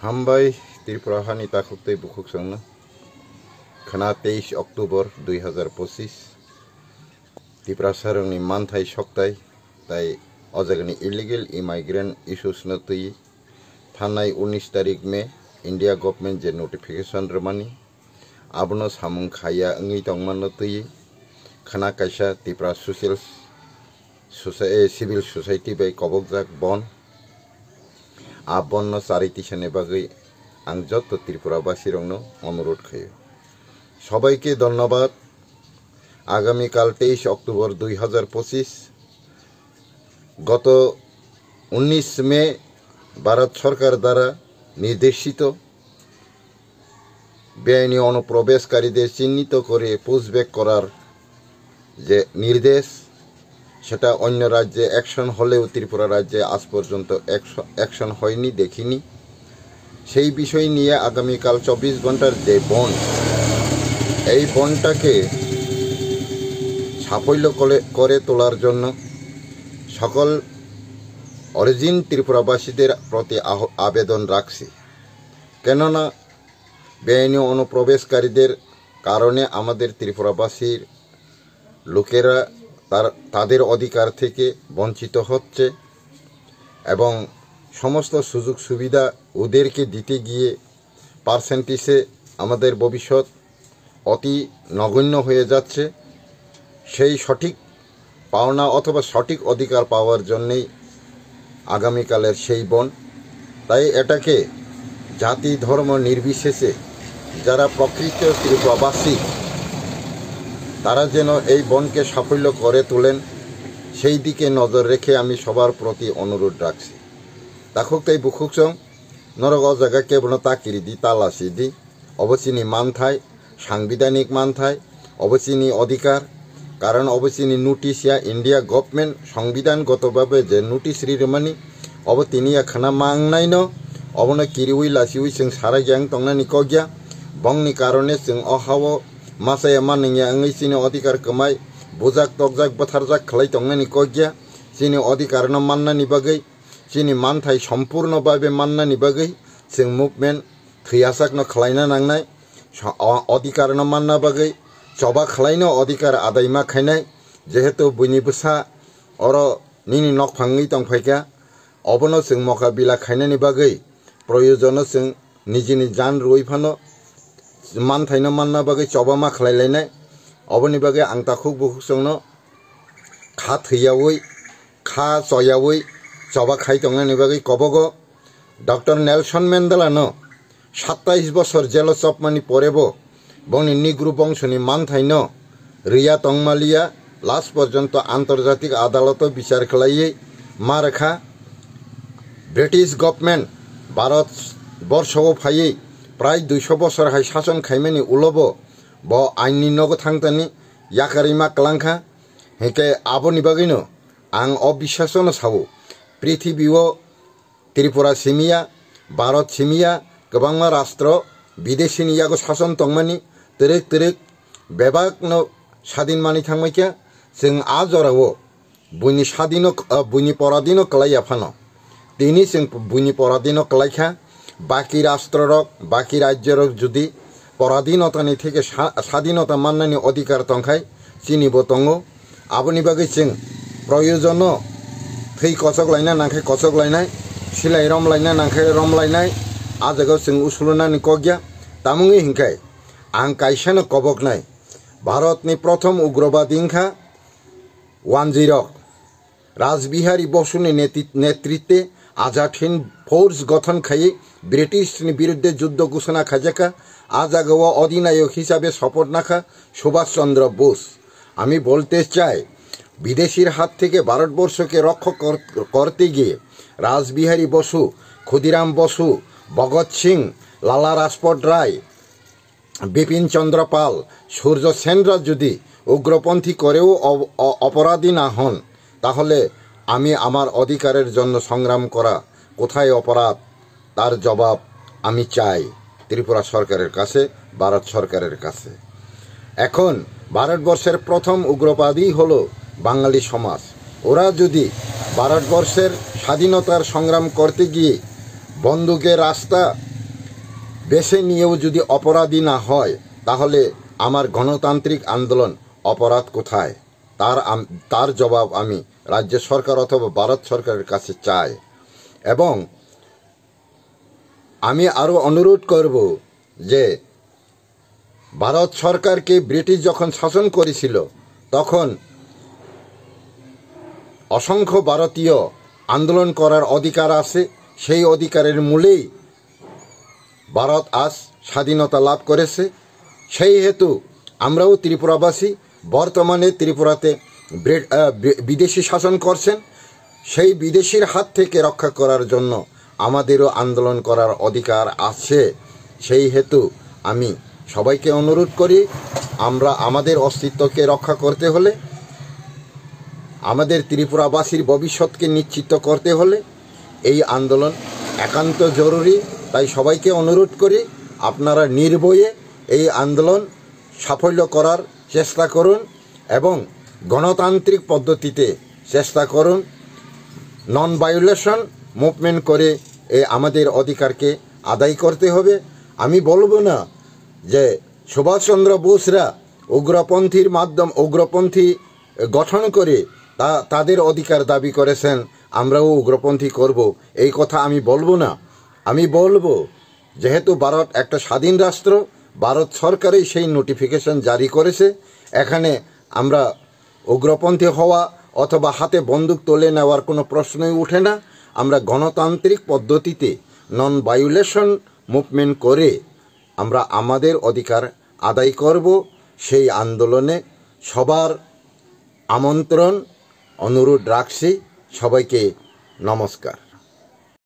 Hambai Tripura Hani Takukte Bukuksangna Khana 23 Oktober 2025 Tripura Sarangni Manthai Shoktai Tai Ojagani illegal immigrant issues na tui Thanai 19 tarik me India government je notification ramani Abono samung khaya ngi tongman na tui Khana kaisa Tripura civil society by Kobokjak Bon Abon Sariti Senebagi Angjot Tripura Basirongno অনুরোধ খাইও সবাইকে ধন্যবাদ আগামীকাল 23 October 2025 গত 19 মে ভারত সরকার দ্বারা নির্দেশিত বেআইনি অনুপ্রবেশকারীদের চিহ্নিত করে পুশব্যাক করার যে নির্দেশ সেটা অন্য রাজ্যে অ্যাকশন হলেও ত্রিপুরা রাজ্যে আজ পর্যন্ত অ্যাকশন হয়নি দেখিনি সেই বিষয় নিয়ে আগামীকাল 24 ঘন্টার যে বন্ড এই বন্ডটাকে সাফল্য করে তোলার জন্য সকল অরিজিন ত্রিপুরাবাসীদের প্রতি আবেদন রাখছি কেননা বেআইনি অনুপ্রবেশকারীদের কারণে আমাদের ত্রিপুরাবাসীর লোকেরা তাদের অধিকার থেকে বঞ্চিত হচ্ছে এবং সমস্ত সুযোগ সুবিধা ওদেরকে দিতে গিয়ে পার্সেন্টেজে আমাদের ভবিষ্যৎ অতি নগণ্য হয়ে যাচ্ছে সেই সঠিক পাওনা অথবা সঠিক অধিকার পাওয়ার জন্যই আগামীকালের সেই বন তাই এটাকে জাতি ধর্ম নির্বিশেষে যারা প্রকৃত ত্রিপুরাবাসী তারা যেন এই বনকে সাফল্য করে তোলেন সেই দিকে নজর রেখে আমি সবার প্রতি অনুরোধ রাখছি তাই বুকুকসং নরগ জায়গা কেবল তাকিরি দি তালাসি দি অবশ্যই মানথাই সাংবিধানিক মানথাই অবশ্যই অধিকার কারণ অবশ্যই নোটিশিয়া ইন্ডিয়া গভর্নমেন্ট সংবিধানগতভাবে যে নোটিশ রিরমানি অব তিনি খানা মাংনাই ন অবন কিরিউই লাসিউই जों সারা গ্যাং তংনানি কগিয়া বংনি কারণে जों অহাও মাসায় মানিয়া আংইসিনি অধিকার কমাই বুজাক তকজাক বথারজাক খালাই তংনানি কগিয়া সিনি অধিকার ন মাননানি বাগৈ সিনি মানথাই সম্পূর্ণভাবে মাননানি বাগৈ जों মুভমেন্ট থৈয়াসাক ন খালাইনা নাংনাই অধিকার ন মাননা বাগৈ চবা খালাইনো অধিকার আদায়মা খাইনাই যেহেতু বইনিবসা অর নিনি নক ফাঙ্গি তংফাইকা অবনো जों মকাবিলা খাইনানি বাগৈ প্রয়োজনো जों নিজিনি জান রইফানো মানথাইনো মাননা বাগৈ চবামা খালাইলাইনাই অবনি বাগৈ আং তাখুক বুকুকসংনো খা থৈয়াওই খা চয়াওই চবা খাই তংনানি বাগৈ কবগ ডক্টর নেলসন মেন্ডেলানো 27 বছর জেল চপমানি পরেব বংনি নিগ্রু বংশনি মানথাইন রিয়া তংমালিয়া লাস্ট পর্যন্ত আন্তর্জাতিক আদালত বিচার খেলাইয়ে মা রেখা ব্রিটিশ গভর্নমেন্ট ভারত বর্ষও ফাইয়ে প্রায় 200 বছর হাই শাসন খাইমেনি উলব ব আইননি নগ থাংতানি ইয়াকারিমা ক্লাংখা হেকে আবনি বাগৈনো আং অবিশ্বাসনো সাবো পৃথিবীও ত্রিপুরা সিমিয়া ভারত সিমিয়া गोबां राष्ट्र विदेशिनि यागो शासन तंगमानि तेरेक तेरेक बेबागनो स्वाधीन मानि थांमाइखा जों आ जरावो बुनि स्वाधीनो बुनि पराधीनो कलाइया फानो तिनि जों बुनि पराधीनो कलाइखा बाकी राष्ट्ररक बाकी राज्यरक जुदि पराधीनतानि थेके स्वाधीनता माननायनि अधिकार तंखाय चिनिबो दङो आबोनि बागै जों प्रयोजनो थै कसकलायना नांखाय कसकलायनाय सिलाय रमलायना नांखाय रमलायनाय आजागाव जों उसुलनानि कगिया तामुङै हिंखाय आं काइसानो कबकनाय भारतनि प्रथम उग्रवादी हिंखा 10 राजबिहारी बसुनि नेतृत्वे आजाद हिंद फौज गठन खाई ब्रिटिशनि बिरुद्धे युद्ध घोषणा खाजाका आजागाव अधिनायक हिसाबे शपथ नाखा सुभाष चंद्र बोस আমি বলতে চাই বিদেশির হাত থেকে ভারতবর্ষকে রক্ষা করতে গিয়ে রাসবিহারী বসু ক্ষুদিরাম বসু भगत सिंह लाला राजपथ राय बिपिन चंद्र पाल सूर्य सेनरा जुदी उग्रपंथी करेও अपराधी ना हन ताहले आमी आमार अधिकारेर जन्य संग्राम करा कोथाय अपराध तार जवाब आमी चाই त्रिपुरा सरकारेर काছে भारत सरकारेर काছে এখন ভারতবর্ষের প্রথম উগ্রবাদী হলো বাঙালি সমাজ ওরা যদি ভারতবর্ষের স্বাধীনতার সংগ্রাম করতে গিয়ে বন্দুকের রাস্তা বেছে নিয়েও যদি অপরাধী না হয়, তাহলে আমার গণতান্ত্রিক আন্দোলন অপরাধ কোথায়? তার জবাব আমি রাজ্য সরকার অথবা ভারত সরকারের কাছে চাই। এবং আমি আরও অনুরোধ করব যে ভারত সরকারকে ব্রিটিশ যখন শাসন করেছিল, তখন অসংখ্য ভারতীয় আন্দোলন করার অধিকার আছে। সেই অধিকারের মূলেই ভারত আজ স্বাধীনতা লাভ করেছে। সেই হেতু আমরাও ত্রিপুরাবাসী, বর্তমানে ত্রিপুরাতে বিদেশি শাসন করছেন, সেই বিদেশির হাত থেকে রক্ষা করার জন্য আমাদেরও আন্দোলন করার অধিকার আছে। সেই হেতু আমি সবাইকে অনুরোধ করি, আমরা আমাদের অস্তিত্বকে রক্ষা করতে হলে, আমাদের ত্রিপুরাবাসীর ভবিষ্যৎকে নিশ্চিত করতে হলে এই আন্দোলন একান্ত জরুরি। তাই সবাইকে অনুরোধ করি, আপনারা নির্ভয়ে এই আন্দোলন সাফল্য করার চেষ্টা করুন এবং গণতান্ত্রিক পদ্ধতিতে চেষ্টা করুন। নন ভায়োলেশন মুভমেন্ট করে আমাদের অধিকারকে আদায় করতে হবে। আমি বলবো না যে সুভাষচন্দ্র বোসরা উগ্রপন্থী গঠন করে তাদের অধিকার দাবি করেছেন, আমরাও উগ্রপন্থী করব, এই কথা আমি বলবো না। আমি বলবো, যেহেতু ভারত একটা স্বাধীন রাষ্ট্র, ভারত সরকারই সেই নোটিফিকেশন জারি করেছে, এখানে আমরা উগ্রপন্থী হওয়া অথবা হাতে বন্দুক তুলে নেওয়ার কোনো প্রশ্নই ওঠে না। আমরা গণতান্ত্রিক পদ্ধতিতে নন ভায়োলেশন মুভমেন্ট করে আমরা আমাদের অধিকার আদায় করব। সেই আন্দোলনে সবার আমন্ত্রণ, অনুরোধ রাখছি। সবাইকে নমস্কার।